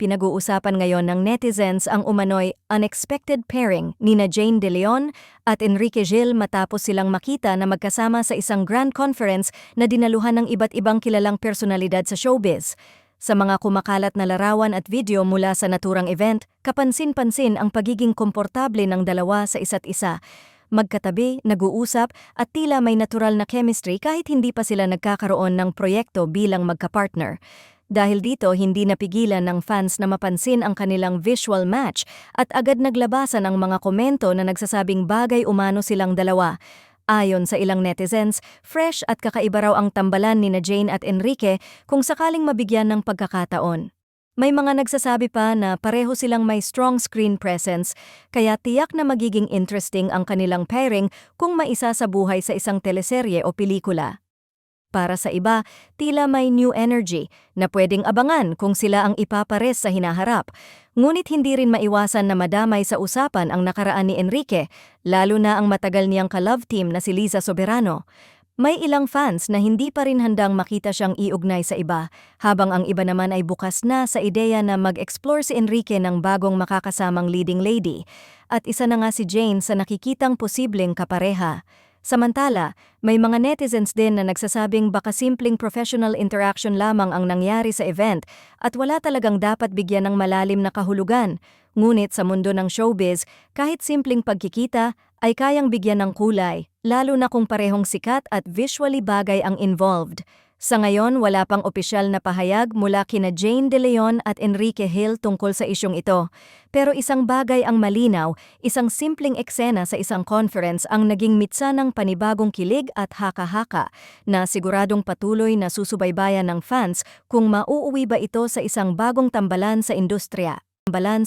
Pinag-uusapan ngayon ng netizens ang umano'y unexpected pairing nina Jane De Leon at Enrique Gil matapos silang makita na magkasama sa isang grand conference na dinaluhan ng iba't ibang kilalang personalidad sa showbiz. Sa mga kumakalat na larawan at video mula sa naturang event, kapansin-pansin ang pagiging komportable ng dalawa sa isa't isa. Magkatabi, nag-uusap at tila may natural na chemistry kahit hindi pa sila nagkakaroon ng proyekto bilang magkapartner. Dahil dito, hindi napigilan ng fans na mapansin ang kanilang visual match at agad naglabasan ang mga komento na nagsasabing bagay umano silang dalawa. Ayon sa ilang netizens, fresh at kakaiba raw ang tambalan nina Jane at Enrique kung sakaling mabigyan ng pagkakataon. May mga nagsasabi pa na pareho silang may strong screen presence, kaya tiyak na magiging interesting ang kanilang pairing kung maisasabuhay sa isang teleserye o pelikula. Para sa iba, tila may new energy na pwedeng abangan kung sila ang ipapares sa hinaharap. Ngunit hindi rin maiwasan na madamay sa usapan ang nakaraan ni Enrique, lalo na ang matagal niyang ka-love team na si Liza Soberano. May ilang fans na hindi pa rin handang makita siyang iugnay sa iba, habang ang iba naman ay bukas na sa ideya na mag-explore si Enrique ng bagong makakasamang leading lady. At isa na nga si Jane sa nakikitang posibleng kapareha. Samantala, may mga netizens din na nagsasabing baka simpleng professional interaction lamang ang nangyari sa event at wala talagang dapat bigyan ng malalim na kahulugan. Ngunit sa mundo ng showbiz, kahit simpleng pagkikita ay kayang bigyan ng kulay, lalo na kung parehong sikat at visually bagay ang involved. Sa ngayon, wala pang opisyal na pahayag mula kina Jane De Leon at Enrique Gil tungkol sa isyong ito. Pero isang bagay ang malinaw, isang simpleng eksena sa isang conference ang naging mitsa ng panibagong kilig at haka-haka na siguradong patuloy na susubaybayan ng fans kung mauuwi ba ito sa isang bagong tambalan sa industriya. Tambalan